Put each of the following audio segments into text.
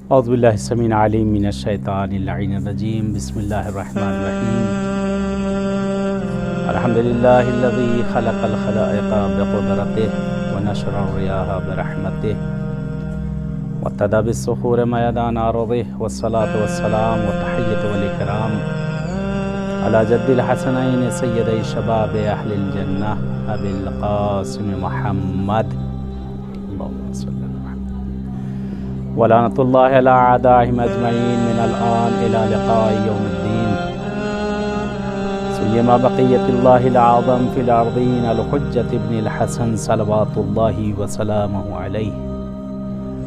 اعوذ باللہ السمیع العلیم من الشیطان اللعین الرجیم بسم اللہ الرحمن الرحیم الحمدللہ الذی خلق الخلائق بقدرته ونشر الریاح برحمته وابتدى بالصخور میدان عرضه والصلاة والسلام والتحیة والاکرام على جد الحسنین سیدی شباب اہل الجنہ ابی القاسم محمد اللہم صلی اللہ ولعنۃ اللہ علی اعدائہم اجمعین من الآن الى لقاء یوم الدین سیما بقیت اللہ العظم فی الارضین الحجۃ ابن الحسن صلوات اللہ وسلامہ علیہ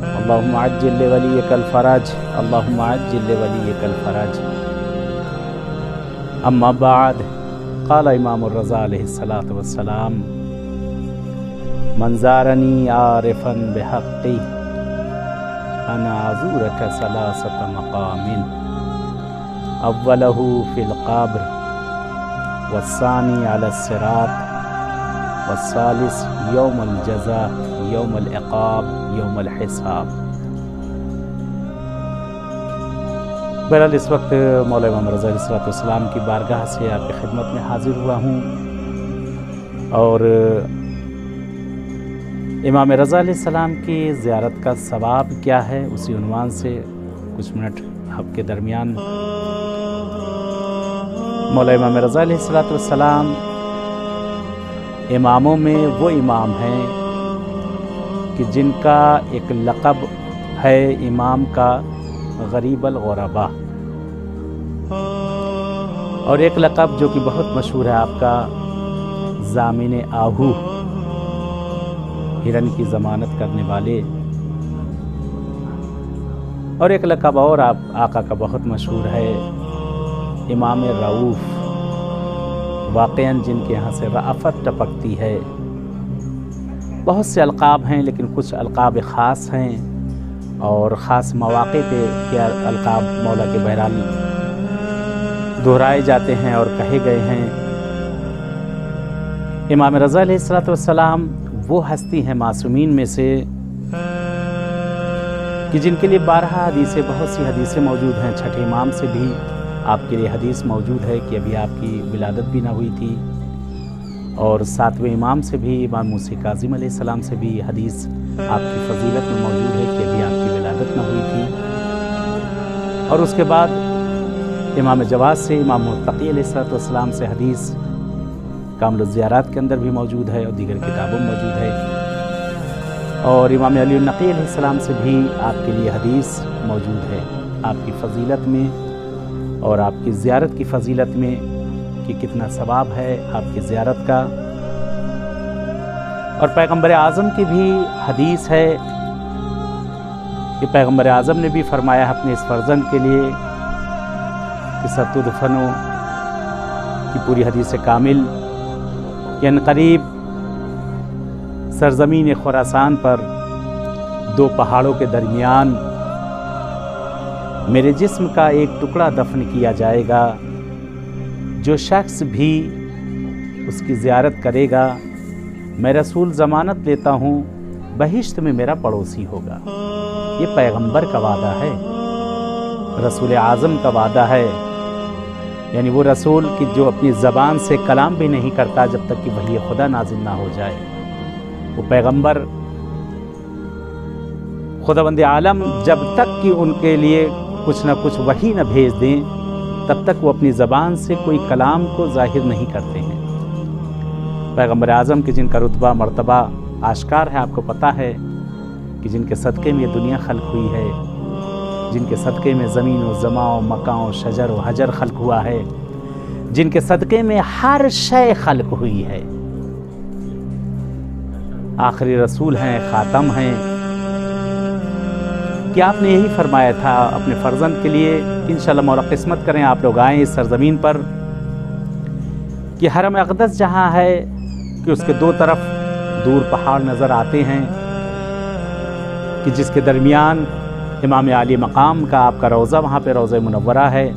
اللہم عجل لولیک الفرج اللہم عجل لولیک الفرج اما بعد قال امام الرضا علیہ الصلاۃ والسلام من زارنی عارفا بحقی انا ازورک ثلاثۃ مقام اولہ فی القبر والثانی علی الصراط والثالث یوم الجزاء یوم العقاب یوم الحساب۔ بہرحال اس وقت مولا امام رضا علیہ السلام کی بارگاہ سے آپ کی خدمت میں حاضر ہوا ہوں اور امام رضا علیہ السلام کی زیارت کا ثواب کیا ہے اسی عنوان سے کچھ منٹ آپ کے درمیان مولا امام رضا علیہ السلام اماموں میں وہ امام ہیں کہ جن کا ایک لقب ہے امام کا غریب الغرباء، اور ایک لقب جو کہ بہت مشہور ہے آپ کا ضامن آہو، ہرن کی ضمانت کرنے والے، اور ایک لقب اور آپ آقا کا بہت مشہور ہے امام رؤوف، واقعاً جن کے یہاں سے رأفت ٹپکتی ہے۔ بہت سے القاب ہیں لیکن کچھ القاب خاص ہیں اور خاص مواقع پہ کیا القاب مولا کے بہرحال دہرائے جاتے ہیں اور کہے گئے ہیں۔ امام رضا علیہ السلام وہ ہستی ہیں معصومین میں سے کہ جن کے لیے 12 حدیثیں، بہت سی حدیثیں موجود ہیں۔ چھٹے امام سے بھی آپ کے لیے حدیث موجود ہے کہ ابھی آپ کی ولادت بھی نہ ہوئی تھی، اور 7ویں امام سے بھی، امام موسیٰ کاظم علیہ السلام سے بھی حدیث آپ کی فضیلت میں موجود ہے کہ ابھی آپ کی ولادت نہ ہوئی تھی، اور اس کے بعد امام جواد سے، امام متقی علیہ السلام سے حدیث کامل الزیارات کے اندر بھی موجود ہے اور دیگر کتابوں میں موجود ہے، اور امام علی النقی علیہ السلام سے بھی آپ کے لیے حدیث موجود ہے آپ کی فضیلت میں اور آپ کی زیارت کی فضیلت میں کہ کتنا ثواب ہے آپ کی زیارت کا۔ اور پیغمبر اعظم کی بھی حدیث ہے کہ پیغمبر اعظم نے بھی فرمایا اپنے اس فرزند کے لیے کہ ستدفن کی پوری حدیث کامل کہ عنقریب سرزمین خراسان پر 2 پہاڑوں کے درمیان میرے جسم کا ایک ٹکڑا دفن کیا جائے گا، جو شخص بھی اس کی زیارت کرے گا میں رسول ضمانت لیتا ہوں بہشت میں میرا پڑوسی ہوگا۔ یہ پیغمبر کا وعدہ ہے، رسول اعظم کا وعدہ ہے، یعنی وہ رسول کی جو اپنی زبان سے کلام بھی نہیں کرتا جب تک کہ وحی خدا نازل نہ ہو جائے، وہ پیغمبر خداوند عالم جب تک کہ ان کے لیے کچھ نہ کچھ وحی نہ بھیج دیں تب تک وہ اپنی زبان سے کوئی کلام کو ظاہر نہیں کرتے ہیں۔ پیغمبر اعظم کے جن کا رتبہ مرتبہ آشکار ہے، آپ کو پتہ ہے کہ جن کے صدقے میں یہ دنیا خلق ہوئی ہے، جن کے صدقے میں زمین و زماں و مکان و شجر و حجر خلق ہوا ہے، جن کے صدقے میں ہر شے خلق ہوئی ہے، آخری رسول ہیں، خاتم ہیں، کہ آپ نے یہی فرمایا تھا اپنے فرزند کے لیے کہ انشاءاللہ مولا قسمت کریں آپ لوگ آئیں اس سرزمین پر کہ حرم اقدس جہاں ہے کہ اس کے 2 طرف دور پہاڑ نظر آتے ہیں کہ جس کے درمیان امام عالی مقام کا آپ کا روضہ، وہاں پہ روضہ منورہ ہے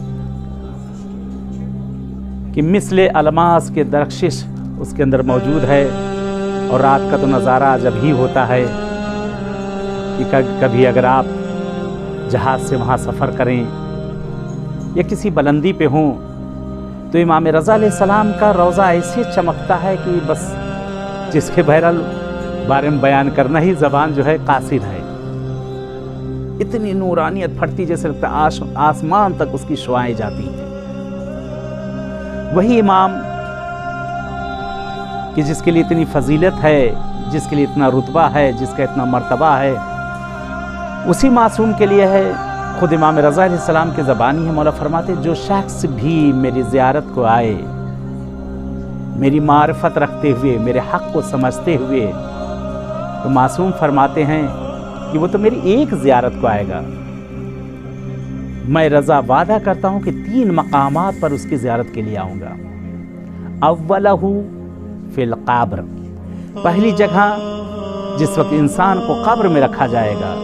کہ مثل الماس کے درخشش اس کے اندر موجود ہے، اور رات کا تو نظارہ جب ہی ہوتا ہے کہ کبھی اگر آپ जहाज़ से वहाँ सफ़र करें या किसी बुलंदी पे हों, तो इमाम रज़ा अलैहिस्सलाम का रोज़ा ऐसे चमकता है कि बस जिसके बहरहाल बारे में बयान करना ही ज़बान जो है कासिर है। इतनी नूरानियत फटती जैसे लगता है आसमान तक उसकी शुआएं जाती हैं। वही इमाम कि जिसके लिए इतनी फजीलत है, जिसके लिए इतना रुतबा है, जिसका इतना मर्तबा है, उसी मासूम के लिए है। खुद इमाम रज़ा अलैहिस्सलाम के ज़बानी है, मौला फरमाते जो शख्स भी मेरी ज़ियारत को आए, मेरी मारिफत रखते हुए, मेरे हक़ को समझते हुए, तो मासूम फरमाते हैं कि वो तो मेरी एक ज़ियारत को आएगा। मैं रज़ा वादा करता हूँ कि 3 मकामात पर उसकी ज़ियारत के लिए आऊँगा। अव्वलहु फिल क़ब्र, पहली जगह जिस वक्त इंसान को कब्र में रखा जाएगा,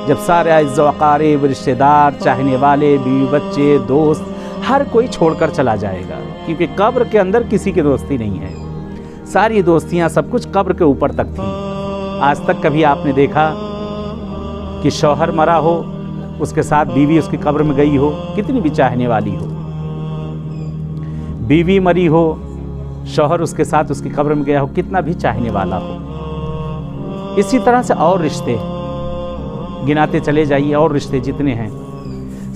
जब सारे अज़्ज़ व अक़ारिब, रिश्तेदार, चाहने वाले, बीवी बच्चे, दोस्त, हर कोई छोड़कर चला जाएगा, क्योंकि कब्र के अंदर किसी की दोस्ती नहीं है। सारी दोस्तियां सब कुछ कब्र के ऊपर तक थी। आज तक कभी आपने देखा कि शौहर मरा हो, उसके साथ बीवी उसकी कब्र में गई हो, कितनी भी चाहने वाली हो। बीवी मरी हो, शौहर उसके साथ उसकी कब्र में गया हो, कितना भी चाहने वाला हो। इसी तरह से और रिश्ते गिनाते चले जाइए, और रिश्ते जितने हैं,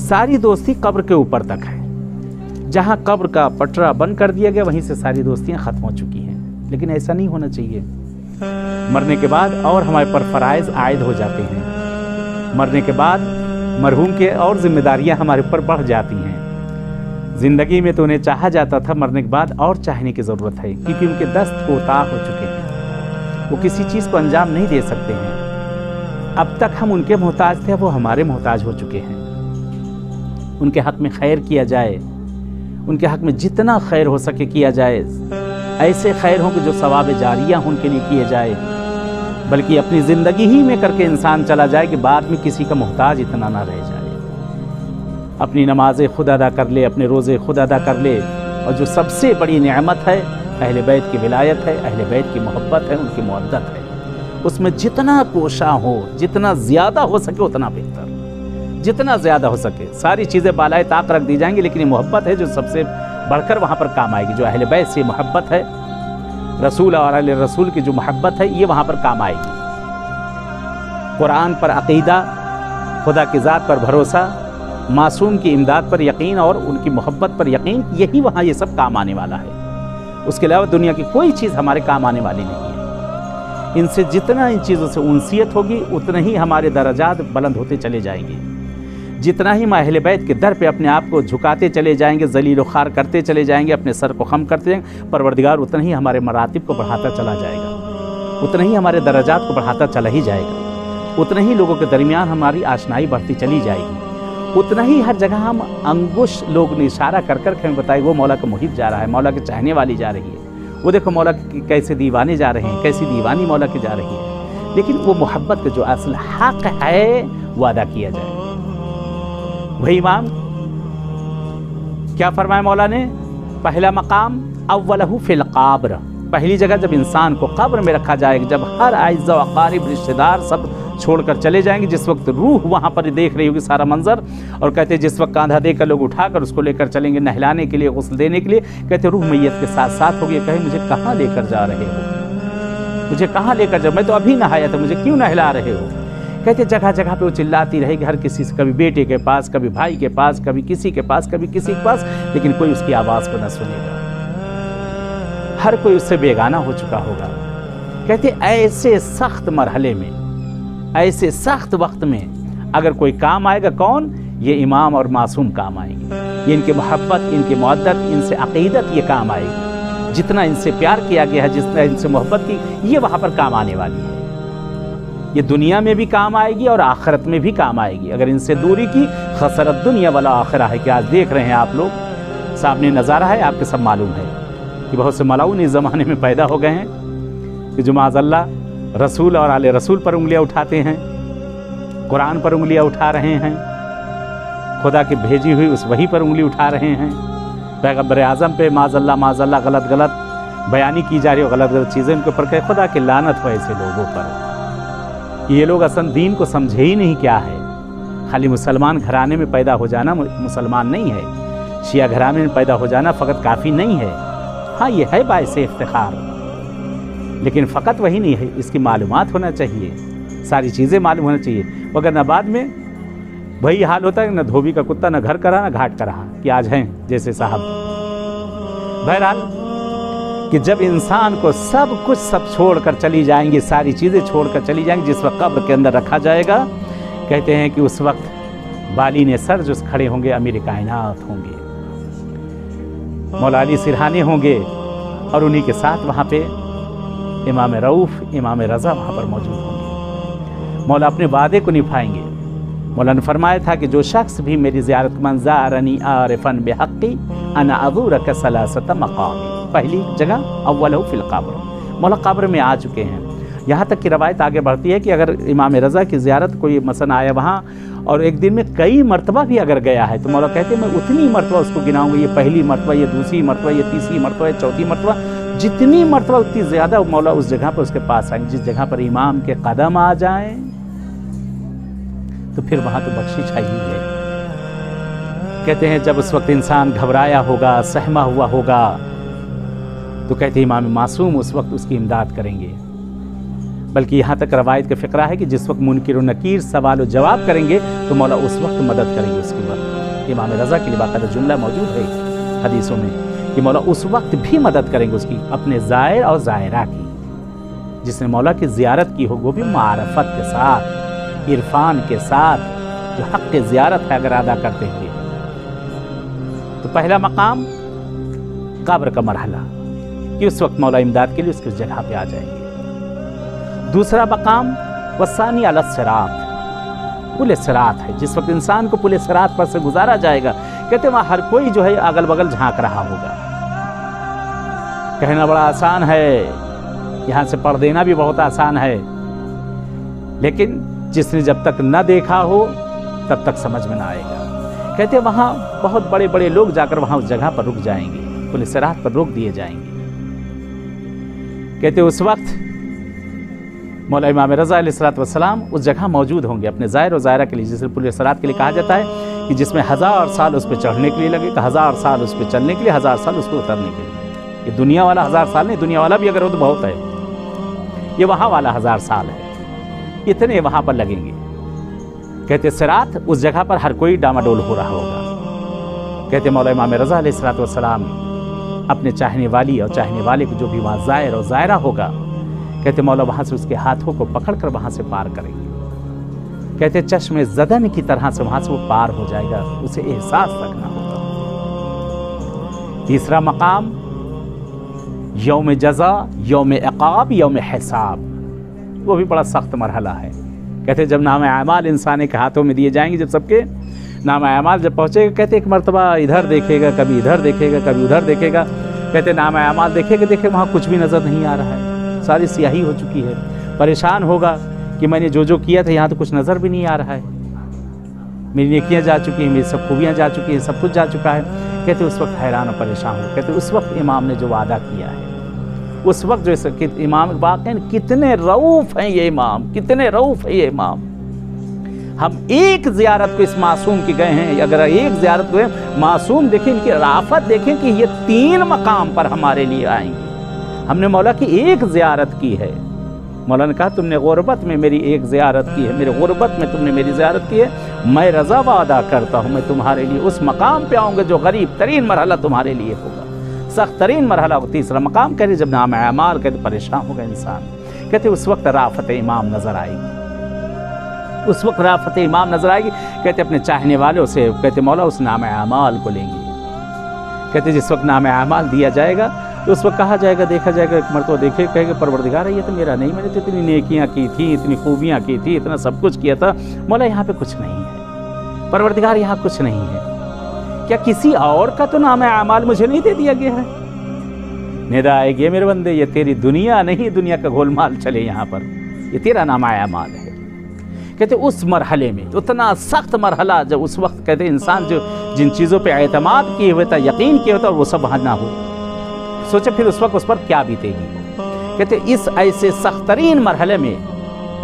सारी दोस्ती कब्र के ऊपर तक है। जहाँ कब्र का पटरा बंद कर दिया गया, वहीं से सारी दोस्तियाँ ख़त्म हो चुकी हैं। लेकिन ऐसा नहीं होना चाहिए। मरने के बाद और हमारे पर फ़राइज़ आयद हो जाते हैं। मरने के बाद मरहूम के और जिम्मेदारियां हमारे ऊपर बढ़ जाती हैं। ज़िंदगी में तो उन्हें चाहा जाता था, मरने के बाद और चाहने की ज़रूरत है, क्योंकि उनके दस्त कोताह हो चुके हैं, वो किसी चीज़ को अंजाम नहीं दे सकते हैं। अब तक हम उनके मोहताज थे, वो हमारे मोहताज हो चुके हैं। उनके हक़ में खैर किया जाए, उनके हक़ में जितना खैर हो सके किया जाए। ऐसे खैर हों कि जो सवाब जारिया उनके लिए किए जाए, बल्कि अपनी ज़िंदगी ही में करके इंसान चला जाए कि बाद में किसी का मोहताज इतना ना रह जाए। अपनी नमाज़ें खुद अदा कर ले, अपने रोज़े खुद अदा कर ले, और जो सबसे बड़ी नेमत है अहले बैत की विलायत है, अहले बैत की मोहब्बत है, उनकी मुअद्दत है। उसमें जितना पोशा हो, जितना ज़्यादा हो सके उतना बेहतर, जितना ज़्यादा हो सके। सारी चीज़ें बालाए ताक रख दी जाएंगी, लेकिन ये मोहब्बत है जो सबसे बढ़कर वहाँ पर काम आएगी। जो अहले बैत से मोहब्बत है, रसूल और अहले रसूल की जो मोहब्बत है, ये वहाँ पर काम आएगी। कुरान पर अक़ीदा, खुदा की ज़ात पर भरोसा, मासूम की इमदाद पर यकीन और उनकी मोहब्बत पर यकीन, यही वहाँ ये सब काम आने वाला है। उसके अलावा दुनिया की कोई चीज़ हमारे काम आने वाली नहीं है। इनसे जितना इन चीज़ों से उनसियत होगी, उतना ही हमारे दर्जात बुलंद होते चले जाएंगे। जितना ही हम अहले बैत के दर पे अपने आप को झुकाते चले जाएंगे, ज़लील व ख़ार करते चले जाएंगे, अपने सर को खम करते जाएंगे, परवरदिगार उतना ही हमारे मरातिब को बढ़ाता चला जाएगा, उतना ही हमारे दर्जात को बढ़ाता चला ही जाएगा, उतना ही लोगों के दरमियान हमारी आशनाई बढ़ती चली जाएगी, उतना ही हर जगह हम अंगुश लोग ने इशारा कर कर के हमें बताए वो मौला का मुहिब जा रहा है, मौला के चाहने वाली जा रही है, वो देखो मौला के कैसे दीवाने जा रहे हैं, कैसी दीवानी मौला की जा रही है। लेकिन वो मोहब्बत का जो असल हक़ है वो अदा किया जाए। वही इमाम क्या फरमाया मौला ने, पहला मकाम अव्वलहु फिल क़ब्र, पहली जगह जब इंसान को कब्र में रखा जाएगा, जब हर अज़्ज़ व अक़ारिब, रिश्तेदार सब छोड़कर चले जाएंगे, जिस वक्त रूह वहाँ पर देख रही होगी सारा मंजर, और कहते जिस वक्त कांधा देकर लोग उठाकर उसको लेकर चलेंगे नहलाने के लिए, गुस्ल देने के लिए, कहते रूह मैयत के साथ साथ होगी, कहे मुझे कहाँ लेकर जा रहे हो, मुझे कहाँ लेकर जा, मैं तो अभी नहाया था, मुझे क्यों नहला रहे हो। कहते जगह जगह पे वो चिल्लाती रहेगी, हर किसी से, कभी बेटे के पास, कभी भाई के पास, कभी किसी के पास, कभी किसी के पास, लेकिन कोई उसकी आवाज़ को न सुनेगा, हर कोई उससे बेगाना हो चुका होगा। कहते ऐसे सख्त मरहले में, ऐसे सख्त वक्त में अगर कोई काम आएगा, कौन, ये इमाम और मासूम काम आएंगे। ये इनकी मोहब्बत, इनकी मुअद्दत, इनसे अक़ीदत ये काम आएगी। जितना इनसे प्यार किया गया है, जितना इनसे मोहब्बत की, ये वहाँ पर काम आने वाली है। ये दुनिया में भी काम आएगी और आखिरत में भी काम आएगी। अगर इनसे दूरी की, खसरत दुनिया वाला आखिरा है कि आज देख रहे हैं आप लोग, सामने नज़ारा है, आपके सब मालूम है कि बहुत से मलाउन इस ज़माने में पैदा हो गए हैं कि जो माज़अल्लाह रसूल और आले रसूल पर उंगलियां उठाते हैं, कुरान पर उंगलियां उठा रहे हैं, खुदा की भेजी हुई उस वही पर उंगली उठा रहे हैं, पैगम्बर आज़म पे माज़अल्लाह गलत गलत बयानी की जा रही हो, गलत गलत चीज़ें उनके ऊपर, कहे खुदा की लानत हो ऐसे लोगों पर। ये लोग असल दीन को समझे ही नहीं क्या है। खाली मुसलमान घराने में पैदा हो जाना मुसलमान नहीं है, शिया घराने में पैदा हो जाना फ़कत काफ़ी नहीं है। हाँ, ये है बाइस इफ्तिखार, लेकिन फ़कत वही नहीं है, इसकी मालूमात होना चाहिए, सारी चीज़ें मालूम होना चाहिए। मगर न बाद में वही हाल होता है, न धोबी का कुत्ता, न घर का रहा, न घाट का रहा, कि आज हैं जैसे साहब। बहरहाल कि जब इंसान को सब छोड़कर चली जाएंगी, सारी चीज़ें छोड़कर चली जाएंगी, जिस वक्त कब्र के अंदर रखा जाएगा, कहते हैं कि उस वक्त बाली ने सर जो खड़े होंगे अमीर कायनात होंगे, मौला अली सिरहानी होंगे, और उन्हीं के साथ वहाँ पे इमाम रऊफ़, इमाम रज़ा वहाँ पर मौजूद होंगे। मौला अपने वादे को निभाएंगे। मौला ने फरमाया था कि जो शख्स भी मेरी ज़ियारत मन ज़ारनी आरिफन बिहक़्क़ी अना अज़ूरक सलासत मक़ामी। पहली जगह अव्वलहु फ़िल क़ब्र, मौला क़ब्र में आ चुके हैं। यहाँ तक की रवायत आगे बढ़ती है कि अगर इमाम रज़ा की ज़ियारत कोई मसलन आया वहाँ और एक दिन में कई मरतबा भी अगर गया है, तो मौला कहते हैं मैं उतनी मरतबा उसको गिनाऊंगा, ये पहली मरतबा, ये दूसरी मरतबा, ये तीसरी मरतबा, ये चौथी मरतबा, जितनी मरतबा उतनी ज़्यादा मौला उस जगह पर उसके पास आएंगे। जिस जगह पर इमाम के कदम आ जाएं तो फिर वहाँ तो बख्शिश है ही है। कहते हैं जब उस वक्त इंसान घबराया होगा, सहमा हुआ होगा, तो कहते हैं इमाम मासूम उस वक्त उसकी इमदाद करेंगे। बल्कि यहाँ तक रवायत का फ़िक्रा है कि जिस वक्त मुनकिर और नकीर सवाल और जवाब करेंगे तो मौला उस वक्त मदद करेंगे उसकी वक्त। इमाम रज़ा के लिए बाकायदा जुमला मौजूद है हदीसों में कि मौला उस वक्त भी मदद करेंगे उसकी, अपने ज़ायर और ज़ायरा की। जिसने मौला की ज़ियारत की हो वो भी मारफत के साथ, इरफान के साथ, जो हक़ की ज़ियारत है अगर अदा करते हैं। तो पहला मकाम कब्र का मरहला कि उस वक्त मौला इमदाद के लिए उसकी जगह पे आ जाएंगे। दूसरा मकाम वसानी अला सिरात, पुल सिरात है। जिस वक्त इंसान को पुल सिरात पर से गुजारा जाएगा, कहते वहाँ हर कोई जो है अगल बगल झांक रहा होगा। कहना बड़ा आसान है, यहाँ से पढ़ देना भी बहुत आसान है, लेकिन जिसने जब तक न देखा हो तब तक समझ में ना आएगा। कहते वहाँ बहुत बड़े बड़े लोग जाकर वहाँ उस जगह पर रुक जाएंगे, पुल सिरात पर रोक दिए जाएंगे। कहते उस वक्त मौला इमाम रज़ा अलैहिस्सलातु वस्सलाम उस जगह मौजूद होंगे अपने ज़ायर और ज़ायरा के लिए, जिसे पुल सिरात के लिए कहा जाता है कि जिसमें 1000 साल उस पर चढ़ने के लिए लगेगा, 1000 साल उस पर चलने के लिए, 1000 साल उस पर उतरने के लिए। ये दुनिया वाला 1000 साल नहीं, दुनिया वाला भी अगर हो तो बहुत है, ये वहाँ वाला 1000 साल है, इतने वहाँ पर लगेंगे। कहते सिरात उस जगह पर हर कोई डामाडोल हो रहा होगा। कहते मौला इमाम रज़ा अलैहिस्सलातु वस्सलाम अपने चाहने वाली और चाहने वाले को जो भी वहाँ ज़ायर और ज़ायरा होगा, कहते मौला वहाँ से उसके हाथों को पकड़कर वहाँ से पार करेंगे। कहते चश्मे ज़दन की तरह से वहाँ से वो पार हो जाएगा, उसे एहसास रखना होगा। तीसरा मकाम यौम जज़ा, यौम इक़ाब, यौम हिसाब, वो भी बड़ा सख्त मरहला है। कहते जब नाम आमाल इंसान के हाथों में दिए जाएंगे, जब सबके नाम आमाल जब पहुँचेगा, कहते एक मरतबा इधर देखेगा, कभी इधर देखेगा, कभी उधर देखेगा। कहते नाम आमाल देखेगा, देखे वहाँ कुछ भी नज़र नहीं आ रहा है, सारी स्याही हो चुकी है। परेशान होगा कि मैंने जो किया था यहाँ तो कुछ नज़र भी नहीं आ रहा है, मेरी नेकियाँ जा चुकी हैं, मेरी सब खूबियाँ जा चुकी हैं, सब कुछ जा चुका है। कहते उस वक्त हैरान और परेशान हो। कहते उस वक्त इमाम ने जो वादा किया है, उस वक्त जो इमाम वाक़ई कितने रऊफ़ हैं ये इमाम, कितने रऊफ़ है ये इमाम। हम एक ज़ियारत को इस मासूम की गए हैं, अगर एक ज़ियारत को मासूम देखें, इनकी राफत देखें कि ये 3 मकाम पर हमारे लिए आएंगे। हमने मौला की एक ज़ियारत की है। मौला ने कहा तुमने गुरबत में मेरी एक ज़ियारत की है, मेरे गुरबत में तुमने मेरी ज़ियारत की है, मैं रज़ा वादा करता हूँ मैं तुम्हारे लिए उस मकाम पे आऊँगा जो गरीब तरीन मरहला तुम्हारे लिए होगा, सख्त तरीन मरहला होगा। तीसरा मकाम कहते जब नाम आमाल कहते परेशान होगा इंसान, कहते उस वक्त राफत इमाम नज़र आएगी, उस वक्त राफत इमाम नज़र आएगी। कहते अपने चाहने वालों से कहते मौला उस नाम आमाल को लेंगे। कहते जिस वक्त नाम आमाल दिया जाएगा तो उस वक्त कहा जाएगा, देखा जाएगा, एक मरतबा देखे कहेगा परवरदिगार ये तो मेरा नहीं, मैंने तो इतनी नेकियां की थी, इतनी खूबियां की थी, इतना सब कुछ किया था, मौला यहाँ पे कुछ नहीं है, परवरदिगार यहाँ कुछ नहीं है। क्या किसी और का तो नाम आमाल मुझे नहीं दे दिया गया है? निदा आएगी मेरे बंदे, ये तेरी दुनिया नहीं, दुनिया का गोलमाल चले यहाँ पर, ये तेरा नाम आमाल है। कहते उस मरहले में उतना सख्त मरहला, जब उस वक्त कहते इंसान जो जिन चीज़ों पे एतमाद किए हुए था, यकीन किए हुए था, वो सब वहाँ ना हो, सोचे फिर उस वक्त उस पर क्या बीतेगी। कहते इस ऐसे सख्त तरीन मरहले में,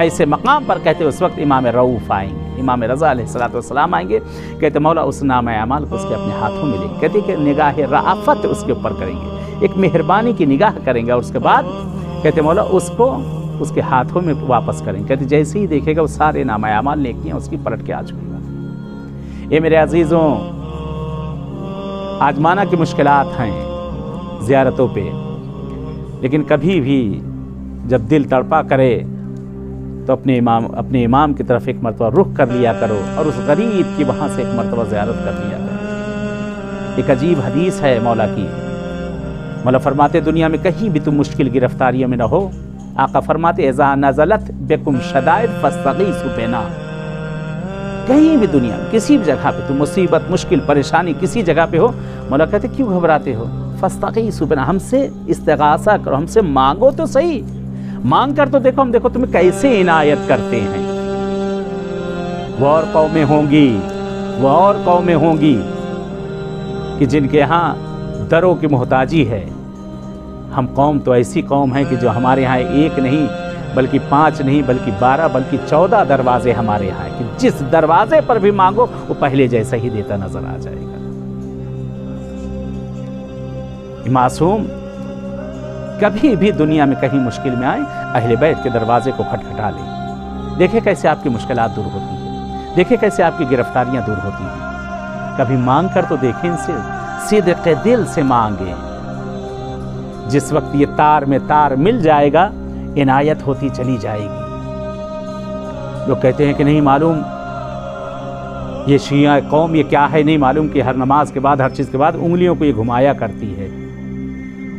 ऐसे मकाम पर कहते उस वक्त इमाम रऊफ़ आएंगे, इमाम रज़ा अलैहिस्सलाम आएंगे, कहते मौला उस नाम अमाल को उसके अपने हाथों में लेंगे, कहते कि निगाह राफ़त उसके ऊपर करेंगे, एक मेहरबानी की निगाह करेंगे, और उसके बाद कहते मौला उसको उसके हाथों में वापस करेंगे। कहते जैसे ही देखेगा वो सारे नाम अमाल नेकियां उसकी पलट के आ चुकेगा। ये मेरे अजीज़ों, आजमाना की मुश्किलात हैं ज़ियारतों पे, लेकिन कभी भी जब दिल तड़पा करे तो अपने इमाम की तरफ एक मरतबा रुख कर लिया करो, और उस गरीब की वहाँ से एक मरतबा ज़ियारत कर लिया करो। एक अजीब हदीस है मौला की, मौला फरमाते दुनिया में कहीं भी तुम मुश्किल गिरफ्तारियों में न हो, आका फरमाते इज़ा नज़लत बिकुम शदाइद फस्तगीसु बिना, कहीं भी दुनिया में किसी भी जगह पे तुम मुसीबत, मुश्किल, परेशानी किसी जगह पे हो, मौला कहते क्यों घबराते हो, फस्तगीसु बिना, हमसे इस्तिगासा करो, हमसे मांगो तो सही, मांग कर तो देखो, हम देखो तुम्हें कैसे इनायत करते हैं। वो और कौमें होंगी कि जिनके यहाँ दरों की मोहताजी है, हम कौम तो ऐसी कौम है कि जो हमारे यहाँ एक नहीं बल्कि 5 नहीं बल्कि 12 बल्कि 14 दरवाजे हमारे यहाँ है, कि जिस दरवाजे पर भी मांगो वो पहले जैसा ही देता नजर आ जाएगा। मासूम कभी भी दुनिया में कहीं मुश्किल में आए, अहले बैत के दरवाजे को खटखटा ले, देखे कैसे आपकी मुश्किलात दूर होती है, देखे कैसे आपकी गिरफ्तारियां दूर होती हैं। कभी मांग कर तो देखें इनसे, सीधे दिल से मांगे। जिस वक्त ये तार में तार मिल जाएगा, इनायत होती चली जाएगी। लोग कहते हैं कि नहीं मालूम ये शिया कौम ये क्या है, नहीं मालूम कि हर नमाज के बाद, हर चीज़ के बाद उंगलियों को ये घुमाया करती है,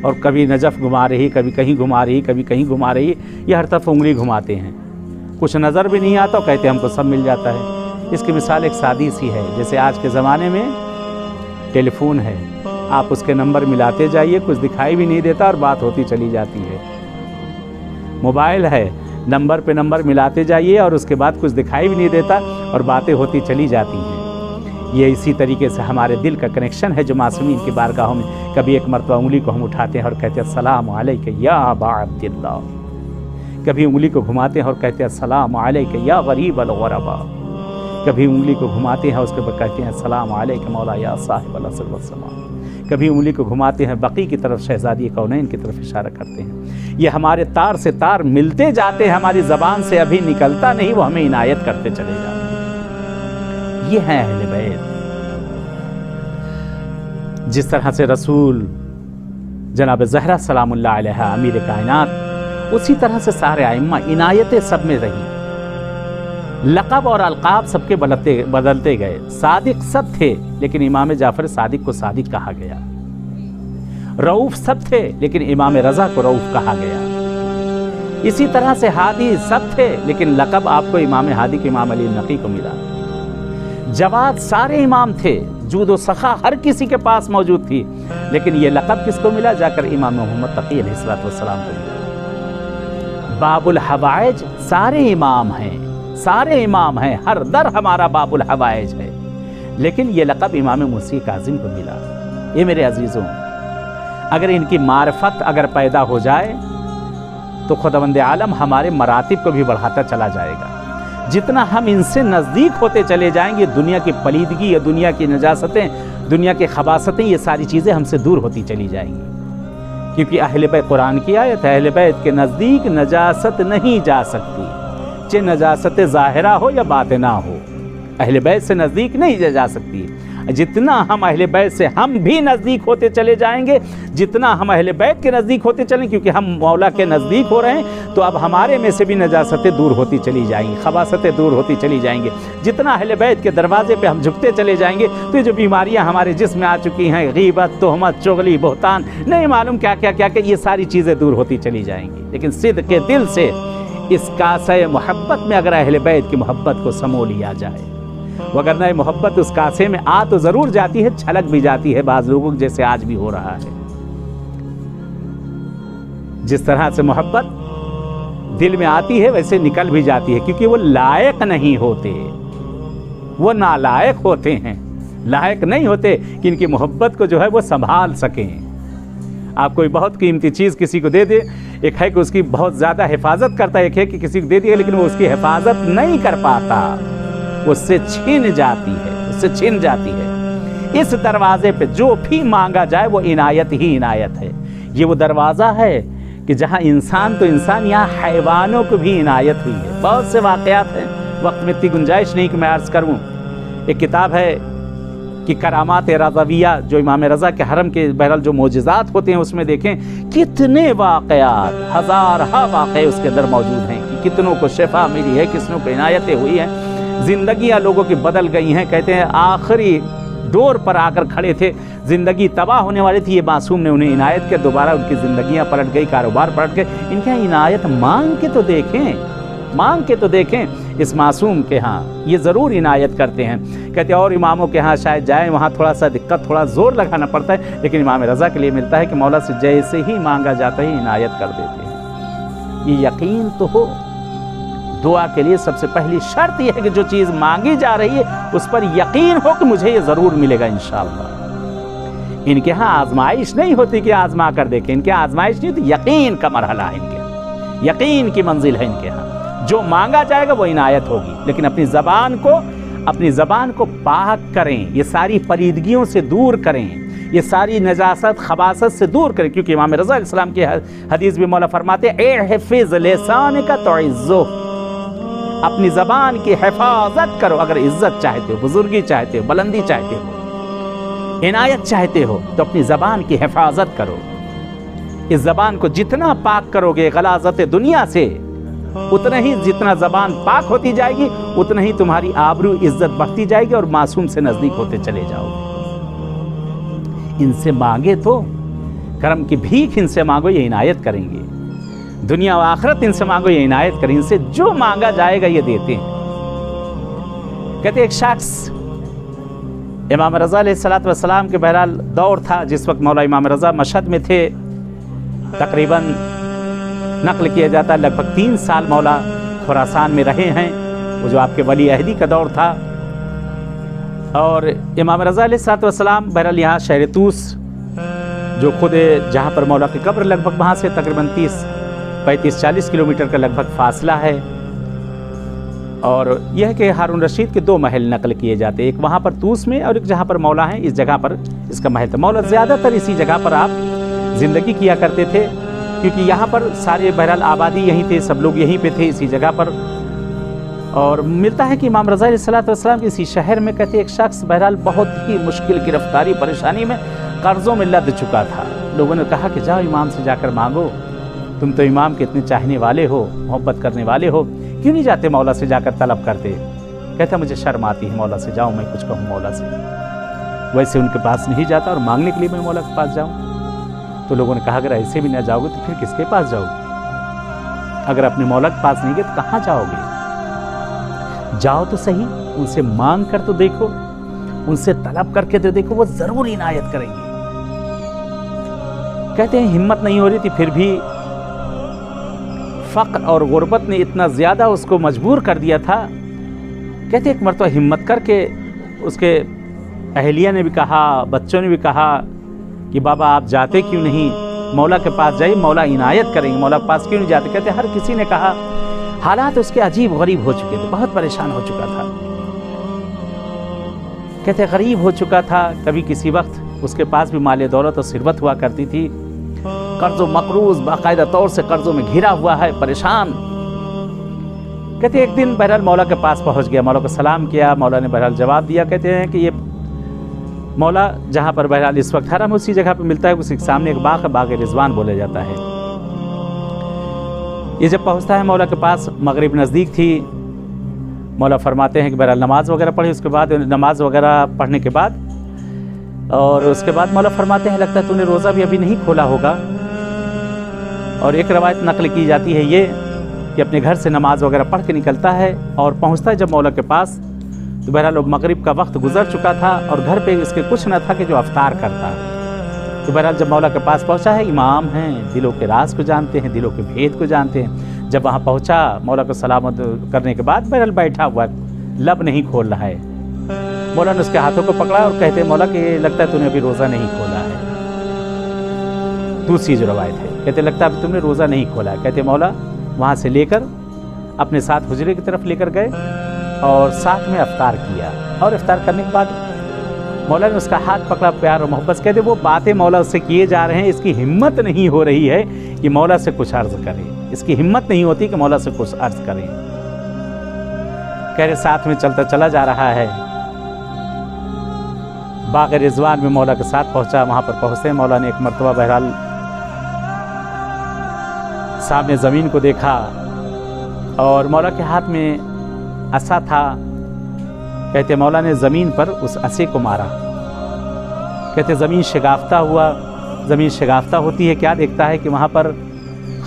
और कभी नजफ घुमा रही, कभी कहीं घुमा रही, कभी कहीं घुमा रही, ये हर तरफ उंगली घुमाते हैं, कुछ नज़र भी नहीं आता, कहते हमको सब मिल जाता है। इसकी मिसाल एक सादी सी है, जैसे आज के ज़माने में टेलीफोन है, आप उसके नंबर मिलाते जाइए, कुछ दिखाई भी नहीं देता और बात होती चली जाती है। मोबाइल है, नंबर पे नंबर मिलाते जाइए और उसके बाद कुछ दिखाई भी नहीं देता और बातें होती चली जाती हैं। ये इसी तरीके से हमारे दिल का कनेक्शन है जो मासूमीन की बारगाहों में कभी एक मरतबा उंगली को हम उठाते हैं और कहते हैं अस्सलामु अलैका या अबा अब्दिल्लाह, कभी उंगली को घुमाते हैं और कहते हैं अस्सलामु अलैका या गरीब अल-गुरबा, कभी उंगली को घुमाते हैं उसके बाद कहते हैं अस्सलामु अलैका मौला या साहिब अल-असर वस्सलाम, कभी उंगली को घुमाते हैं बकी की तरफ, शहजादी कौनैन की तरफ इशारा करते हैं। ये हमारे तार से तार मिलते जाते हैं, हमारी ज़बान से अभी निकलता नहीं, वो हमें इनायत करते चले जाते हैं। ये है अहले बैत। जिस तरह से रसूल जनाब ज़हरा सलामुल्लाह अलैहा अमीर कायनात, उसी तरह से सारे आइम्मा इनायतें सब में रही। लक़ब और अलक़ाब सबके बदलते गए। सादिक सब थे लेकिन इमाम जाफ़र सादिक को सादिक कहा गया। रऊफ़ सब थे लेकिन इमाम रज़ा को रऊफ़ कहा गया। इसी तरह से हादी सब थे लेकिन लक़ब आपको इमाम हादी के इमाम अली नक़ी को मिला। जवाद सारे इमाम थे, जूद व सखा हर किसी के पास मौजूद थी, लेकिन ये लक़ब किसको मिला? जाकर इमाम मोहम्मद तक़ी अलैहिस्सलाम को मिला। बाबुल हवाइज सारे इमाम हैं, सारे इमाम हैं, हर दर हमारा बाबुल हवाइज है, लेकिन ये लक़ब इमाम मुसी काज़िम को मिला। ये मेरे अजीज़ों, अगर इनकी मारफत अगर पैदा हो जाए तो खुदावंद आलम हमारे मरातिब को भी बढ़ाता चला जाएगा। जितना हम इनसे नज़दीक होते चले जाएंगे, दुनिया की पलीदगी या दुनिया की नजासतें, दुनिया के खबासतें, ये सारी चीज़ें हमसे दूर होती चली जाएंगी। क्योंकि अहले बैत, कुरान की आयत है, अहले बैत के नज़दीक नजासत नहीं जा सकती, चाहे नजासत ज़ाहिरा हो या बातिना हो, अहले बैत से नज़दीक नहीं जा सकती। जितना हम अहले बैत से हम भी नज़दीक होते चले जाएंगे, जितना हम अहले बैत के नज़दीक होते चलें, क्योंकि हम मौला के नज़दीक हो रहे हैं, तो अब हमारे में से भी नजासतें दूर होती चली जाएंगी, खबासतें दूर होती चली जाएंगी। जितना अहले बैत के दरवाजे पे हम झुकते चले जाएंगे, तो ये जो बीमारियां हमारे जिस्म में आ चुकी हैं, गीबत, तोहमत, चुगली, बहतान, नहीं मालूम क्या क्या क्या क्या, ये सारी चीज़ें दूर होती चली जाएंगी। लेकिन सिद्क़ के दिल से इस कासे मोहब्बत में अगर अहले बैत की मोहब्बत को समो लिया जाए, वगरना ये मोहब्बत उस कासे में आ तो ज़रूर जाती है, छलक भी जाती है बाज़ लोगों जैसे आज भी हो रहा है। जिस तरह से मोहब्बत दिल में आती है वैसे निकल भी जाती है, क्योंकि वो लायक नहीं होते, वो नालायक होते हैं, लायक नहीं होते कि इनकी मोहब्बत को जो है वो संभाल सकें। आप कोई बहुत कीमती चीज़ किसी को दे दे, एक है कि उसकी बहुत ज़्यादा हिफाजत करता है, एक है कि किसी को दे दिया लेकिन वो उसकी हिफाजत नहीं कर पाता, اس سے چھن جاتی ہے، اس سے چھن جاتی ہے۔ اس دروازے پہ جو بھی مانگا جائے وہ عنایت ہی عنایت ہے۔ یہ وہ دروازہ ہے کہ جہاں انسان تو انسان، یہاں حیوانوں کو بھی عنایت ہوئی ہے۔ بہت سے واقعات ہیں، وقت میں اتنی گنجائش نہیں کہ میں عرض کروں۔ ایک کتاب ہے کہ کرامات رضویہ، جو امام رضا کے حرم کے بہرحال جو معجزات ہوتے ہیں، اس میں دیکھیں کتنے واقعات، ہزارہ واقعے اس کے اندر موجود ہیں کہ کتنوں کو شفا ملی ہے، کتنوں کو عنایتیں ہوئی ہیں، زندگیاں لوگوں کی بدل گئی ہیں۔ کہتے ہیں آخری ڈور پر آ کر کھڑے تھے، زندگی تباہ ہونے والی تھی، یہ معصوم نے انہیں عنایت کیا، دوبارہ ان کی زندگیاں پلٹ گئی، کاروبار پلٹ گئے۔ ان کے عنایت مانگ کے تو دیکھیں، مانگ کے تو دیکھیں اس معصوم کے ہاں، یہ ضرور عنایت کرتے ہیں۔ کہتے ہیں اور اماموں کے ہاں شاید جائیں، وہاں تھوڑا سا دقت، تھوڑا زور لگانا پڑتا ہے، لیکن امام رضا کے لیے ملتا ہے کہ مولا سے جیسے ہی مانگا جاتا ہے عنایت کر دیتے ہیں۔ یہ یقین تو ہو۔ دعا کے لیے سب سے پہلی شرط یہ ہے کہ جو چیز مانگی جا رہی ہے اس پر یقین ہو کہ مجھے یہ ضرور ملے گا انشاءاللہ۔ ان کے ہاں آزمائش نہیں ہوتی کہ آزما کر دیکھیں، ان کے ہاں آزمائش نہیں ہوتی، یقین کا مرحلہ ہے ان کے ہاں، یقین کی منزل ہے ان کے ہاں۔ جو مانگا جائے گا وہ عنایت ہوگی، لیکن اپنی زبان کو پاک کریں، یہ ساری پلیدگیوں سے دور کریں، یہ ساری نجاست خباثت سے دور کریں، کیونکہ امام رضا علیہ السلام کی حدیث بھی مولا فرماتے ہیں احفظ لسانک تعزہ، اپنی زبان کی حفاظت کرو۔ اگر عزت چاہتے ہو، بزرگی چاہتے ہو، بلندی چاہتے ہو، عنایت چاہتے ہو تو اپنی زبان کی حفاظت کرو۔ اس زبان کو جتنا پاک کرو گے غلاظت دنیا سے، اتنا ہی جتنا زبان پاک ہوتی جائے گی اتنا ہی تمہاری آبرو عزت بڑھتی جائے گی اور معصوم سے نزدیک ہوتے چلے جاؤ گے۔ ان سے مانگے تو کرم کی بھیک ان سے مانگو، یہ عنایت کریں گے۔ دنیا و آخرت ان سے مانگو، یہ عنایت کریں۔ ان سے جو مانگا جائے گا یہ دیتے ہیں۔ کہتے ایک شخص امام رضا علیہ السلام کے بہرحال دور تھا جس وقت مولا امام رضا مشہد میں تھے، تقریباً نقل کیا جاتا ہے لگ بھگ 3 سال مولا خراسان میں رہے ہیں، وہ جو آپ کے ولی عہدی کا دور تھا۔ اور امام رضا علیہ السلام بہرحال یہاں شہر طوس، جو خود جہاں پر مولا کی قبر لگ بھگ وہاں سے تقریباً 35-40 کلومیٹر کا لگ بھگ فاصلہ ہے۔ اور یہ ہے کہ ہارون رشید کے 2 محل نقل کیے جاتے، ایک وہاں پر طوس میں اور ایک جہاں پر مولا ہیں، اس جگہ پر اس کا محل تھا۔ مولا زیادہ تر اسی جگہ پر آپ زندگی کیا کرتے تھے، کیونکہ یہاں پر سارے بہرحال آبادی یہیں تھے، سب لوگ یہیں پہ تھے اسی جگہ پر۔ اور ملتا ہے کہ امام رضا علیہ السلام کے اسی شہر میں کہتے ایک شخص بہرحال بہت ہی مشکل گرفتاری پریشانی میں قرضوں میں لد چکا تھا۔ لوگوں نے کہا کہ جاؤ امام سے جا کر مانگو، تم تو امام کے اتنے چاہنے والے ہو، محبت کرنے والے ہو، کیوں نہیں جاتے مولا سے جا کر طلب کرتے؟ کہتا مجھے شرم آتی ہے مولا سے جاؤں، میں کچھ کہوں مولا سے، ویسے ان کے پاس نہیں جاتا، اور مانگنے کے لیے میں مولا کے پاس جاؤں؟ تو لوگوں نے کہا اگر ایسے بھی نہ جاؤ گے تو پھر کس کے پاس جاؤ گے؟ اگر اپنے مولا کے پاس نہیں گئے تو کہاں جاؤ گے؟ جاؤ تو صحیح، ان سے مانگ کر تو دیکھو، ان سے طلب کر کے تو دیکھو، وہ ضرور عنایت کریں گے۔ کہتے ہیں ہمت نہیں ہو رہی تھی، پھر بھی فقر اور غربت نے اتنا زیادہ اس کو مجبور کر دیا تھا۔ کہتے ایک مرتبہ ہمت کر کے اس کے اہلیہ نے بھی کہا، بچوں نے بھی کہا کہ بابا آپ جاتے کیوں نہیں، مولا کے پاس جائیے، مولا عنایت کریں گے، مولا کے پاس کیوں نہیں جاتے؟ کہتے ہر کسی نے کہا، حالات اس کے عجیب غریب ہو چکے تھے، بہت پریشان ہو چکا تھا۔ کہتے غریب ہو چکا تھا، کبھی کسی وقت اس کے پاس بھی مال دولت اور ثروت ہوا کرتی تھی، قرض و مقروض باقاعدہ طور سے قرضوں میں گھرا ہوا ہے، پریشان۔ کہتے ایک دن بہرحال مولا کے پاس پہنچ گیا، مولا کو سلام کیا، مولا نے بہرحال جواب دیا۔ کہتے ہیں کہ یہ مولا جہاں پر بہرحال اس وقت حرم اسی جگہ پہ ملتا ہے، اسی کے سامنے ایک باغ ہے، باغ رضوان بولا جاتا ہے۔ یہ جب پہنچتا ہے مولا کے پاس، مغرب نزدیک تھی، مولا فرماتے ہیں کہ بہرحال نماز وغیرہ پڑھی، اس کے بعد نماز وغیرہ پڑھنے کے بعد اور اس کے بعد مولا فرماتے ہیں لگتا ہے تو نے روزہ بھی ابھی نہیں کھولا ہوگا۔ اور ایک روایت نقل کی جاتی ہے یہ کہ اپنے گھر سے نماز وغیرہ پڑھ کے نکلتا ہے اور پہنچتا ہے جب مولا کے پاس تو بہرحال مغرب کا وقت گزر چکا تھا اور گھر پہ اس کے کچھ نہ تھا کہ جو افطار کرتا۔ تو بہرحال جب مولا کے پاس پہنچا ہے، امام ہیں، دلوں کے راز کو جانتے ہیں، دلوں کے بھید کو جانتے ہیں، جب وہاں پہنچا مولا کو سلامت کرنے کے بعد بہرحال بیٹھا ہوا ہے، لب نہیں کھول رہا ہے۔ مولا نے اس کے ہاتھوں کو پکڑا اور کہتے مولا کہ لگتا ہے تو نے ابھی روزہ نہیں کھولا ہے۔ دوسری جو روایت ہے کہتے لگتا ہے ابھی تم نے روزہ نہیں کھولا ہے۔ کہتے مولا وہاں سے لے کر اپنے ساتھ حجرے کی طرف لے کر گئے اور ساتھ میں افطار کیا، اور افطار کرنے کے بعد مولا نے اس کا ہاتھ پکڑا پیار اور محبت سے، کہتے وہ باتیں مولا اس سے کیے جا رہے ہیں، اس کی ہمت نہیں ہو رہی ہے کہ مولا سے کچھ عرض کرے، اس کی ہمت نہیں ہوتی کہ مولا سے کچھ عرض کرے۔ کہہ رہے ساتھ میں چلتا چلا جا رہا ہے، باغ رضوان میں مولا کے ساتھ پہنچا۔ وہاں پر پہنچتے مولا نے ایک مرتبہ بہرحال سامنے زمین کو دیکھا اور مولا کے ہاتھ میں عصا تھا۔ کہتے مولا نے زمین پر اس عصے کو مارا، کہتے زمین شگافتہ ہوا۔ زمین شگافتہ ہوتی ہے، کیا دیکھتا ہے کہ وہاں پر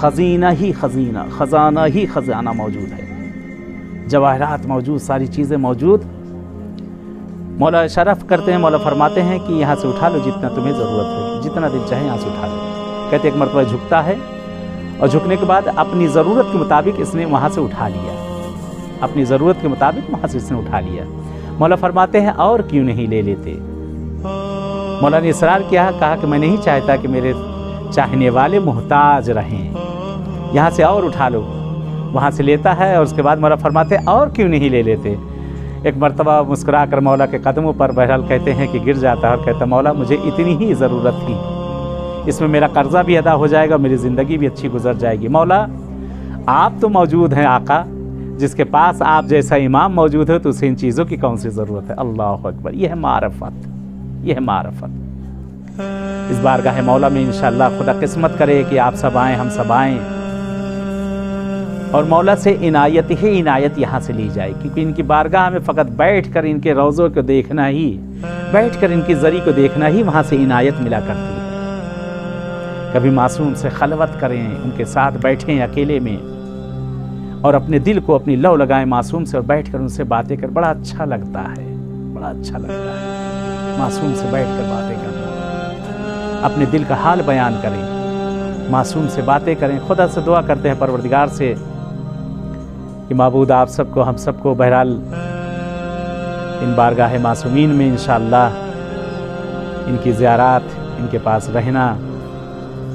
خزینہ ہی خزینہ، خزانہ ہی خزانہ موجود ہے، جواہرات موجود، ساری چیزیں موجود۔ مولا شرف کرتے ہیں، مولا فرماتے ہیں کہ یہاں سے اٹھا لو جتنا تمہیں ضرورت ہے، جتنا دل چاہے یہاں سے اٹھا لو۔ کہتے ایک مرتبہ جھکتا ہے اور جھکنے کے بعد اپنی ضرورت کے مطابق اس نے وہاں سے اٹھا لیا، اپنی ضرورت کے مطابق وہاں سے اس نے اٹھا لیا۔ مولا فرماتے ہیں اور کیوں نہیں لے لیتے؟ مولا نے اصرار کیا، کہا کہ میں نہیں چاہتا کہ میرے چاہنے والے محتاج رہیں، یہاں سے اور اٹھا لو۔ وہاں سے لیتا ہے اور اس کے بعد مولا فرماتے ہیں اور کیوں نہیں لے لیتے؟ ایک مرتبہ مسکرا کر مولا کے قدموں پر بہرحال کہتے ہیں کہ گر جاتا ہے اور کہتا مولا مجھے اتنی ہی ضرورت تھی، اس میں میرا قرضہ بھی ادا ہو جائے گا، میری زندگی بھی اچھی گزر جائے گی۔ مولا آپ تو موجود ہیں آقا، جس کے پاس آپ جیسا امام موجود ہے تو اسے ان چیزوں کی کون سی ضرورت ہے؟ اللہ اکبر، یہ ہے معرفت، یہ ہے معرفت۔ اس بارگاہ مولا میں انشاءاللہ خدا قسمت کرے کہ آپ سب آئیں، ہم سب آئیں اور مولا سے عنایت ہی عنایت یہاں سے لی جائے، کیونکہ ان کی بارگاہ میں فقط بیٹھ کر ان کے روضوں کو دیکھنا ہی، بیٹھ کر ان کی زری کو دیکھنا ہی وہاں سے عنایت ملا کرتی ہے۔ کبھی معصوم سے خلوت کریں، ان کے ساتھ بیٹھیں اکیلے میں اور اپنے دل کو اپنی لو لگائیں معصوم سے اور بیٹھ کر ان سے باتیں کر، بڑا اچھا لگتا ہے، بڑا اچھا لگتا ہے معصوم سے بیٹھ کر باتیں کرنا، اپنے دل کا حال بیان کریں، معصوم سے باتیں کریں۔ خدا سے دعا کرتے ہیں پروردگار سے کہ معبود آپ سب کو، ہم سب کو بہرحال ان بارگاہ معصومین میں انشاءاللہ ان کی زیارات، ان کے پاس رہنا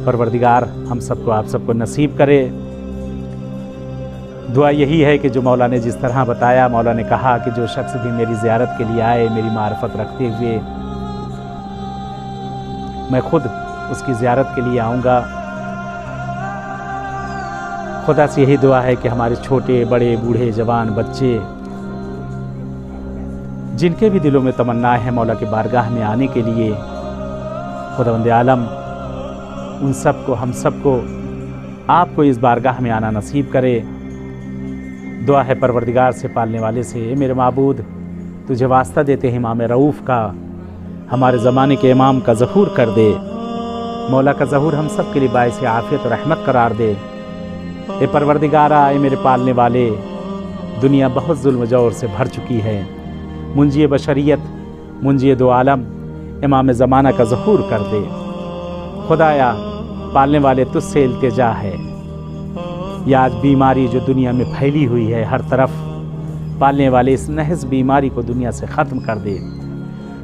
پروردگار ہم سب کو، آپ سب کو نصیب کرے۔ دعا یہی ہے کہ جو مولا نے جس طرح بتایا، مولا نے کہا کہ جو شخص بھی میری زیارت کے لیے آئے میری معرفت رکھتے ہوئے، میں خود اس کی زیارت کے لیے آؤں گا۔ خدا سے یہی دعا ہے کہ ہمارے چھوٹے بڑے بوڑھے جوان بچے جن کے بھی دلوں میں تمنا ہے مولا کے بارگاہ میں آنے کے لیے، خداوند عالم ان سب کو، ہم سب کو، آپ کو اس بارگاہ میں آنا نصیب کرے۔ دعا ہے پروردگار سے، پالنے والے سے، اے میرے معبود تجھے واسطہ دیتے ہیں امام رؤوف کا، ہمارے زمانے کے امام کا ظہور کر دے، مولا کا ظہور ہم سب کے لیے باعث عافیت اور رحمت قرار دے۔ اے پروردگارا، اے میرے پالنے والے، دنیا بہت ظلم و جور سے بھر چکی ہے، منجی بشریت، منجی دو عالم امام زمانہ کا ظہور کر دے۔ خدایا پالنے والے تجھ سے التجا ہے، یہ آج بیماری جو دنیا میں پھیلی ہوئی ہے ہر طرف، پالنے والے اس نحس بیماری کو دنیا سے ختم کر دے۔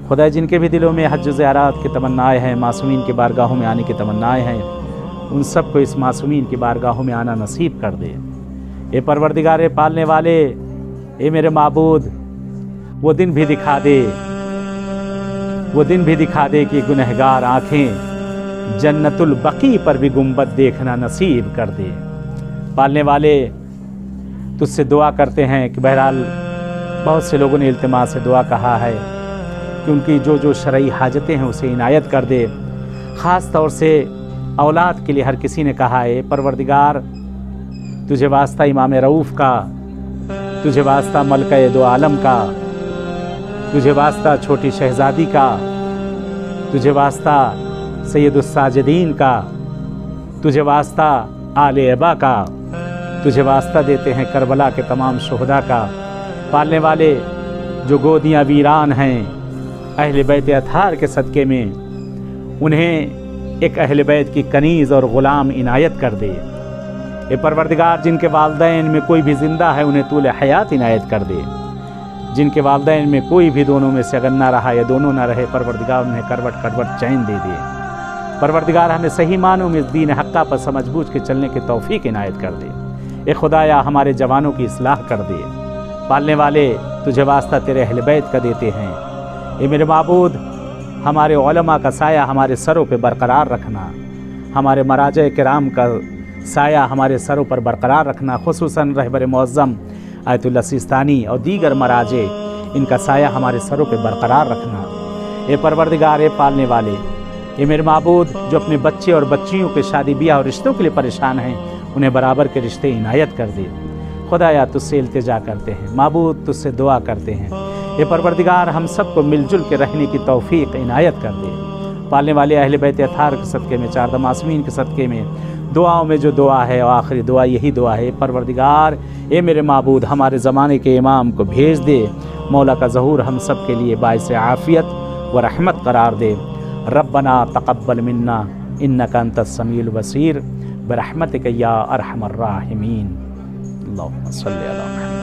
خدا جن کے بھی دلوں میں حج و زیارات کی تمنائیں ہیں، معصومین کی بارگاہوں میں آنے کی تمنائیں ہیں، ان سب کو اس معصومین کی بارگاہوں میں آنا نصیب کر دے۔ اے پروردگار پالنے والے، اے میرے معبود، وہ دن بھی دکھا دے، وہ دن بھی دکھا دے کہ گنہگار آنکھیں جنت البقیع پر بھی گنبد دیکھنا نصیب کر دے۔ پالنے والے تجھ سے دعا کرتے ہیں کہ بہرحال بہت سے لوگوں نے التماس سے دعا کہا ہے کہ ان کی جو جو شرعی حاجتیں ہیں اسے عنایت کر دے۔ خاص طور سے اولاد کے لیے ہر کسی نے کہا ہے پروردگار تجھے واسطہ امام رؤوف کا، تجھے واسطہ ملکہ دو عالم کا، تجھے واسطہ چھوٹی شہزادی کا، تجھے واسطہ سید الساجدین کا، تجھے واسطہ آل ابا کا، تجھے واسطہ دیتے ہیں کربلا کے تمام شہداء کا۔ پالنے والے جو گودیاں ویران ہیں اہل بیت اطہار کے صدقے میں، انہیں ایک اہل بیت کی کنیز اور غلام عنایت کر دے۔ اے پروردگار جن کے والدین میں کوئی بھی زندہ ہے انہیں طول حیات عنایت کر دے، جن کے والدین میں کوئی بھی دونوں میں سے اگر نہ رہا یا دونوں نہ رہے، پروردگار انہیں کروٹ کروٹ چین دے دے۔ پروردگار ہمیں صحیح معنوں میں دین حقہ پر سمجھ بوجھ کے چلنے کی توفیق عنایت کر دے۔ اے خدایا ہمارے جوانوں کی اصلاح کر دے، पालने वाले तुझे वास्ता तेरे अहल बैत का देते हैं। ए मेरे माबूद, हमारे उलमा का साया हमारे सरों पे बरकरार रखना, हमारे मराजे किराम का साया हमारे सरों पर बरकरार रखना, खुसूसन रहबर मुअज़्ज़म आयतुल्लाह सिस्तानी और दीगर मराजे, इनका साया हमारे सरों पे बरकरार रखना। ए परवरदिगार, ए पालने वाले, ये मेरे माबूद जो अपने बच्चे और बच्चियों के शादी ब्याह और रिश्तों के लिए परेशान हैं, उन्हें बराबर के रिश्ते इनायत कर दे। खुदाया तुझसे इल्तिजा करते हैं, माबूद तुझसे दुआ करते हैं, ये परवरदिगार हम सबको मिलजुल के रहने की तौफीक इनायत कर दे। पालने वाले अहले बैत अताहर के सदक़े में, चार मासूमीन के सदक़े में, दुआओं में जो दुआ है और आखिरी दुआ यही दुआ है, परवरदिगार ए मेरे माबूद हमारे ज़माने के इमाम को भेज दे, मौला का ज़हूर हम सब के लिए बाइस आफ़ियत व रहमत करार दे। रब्बना तक़ब्बल मिन्ना इन्नका अंतस समीउल बसीर बरहमतिका या अरहमर राहिमीन। अल्लाहुम्मा सल्लि अला मुहम्मद।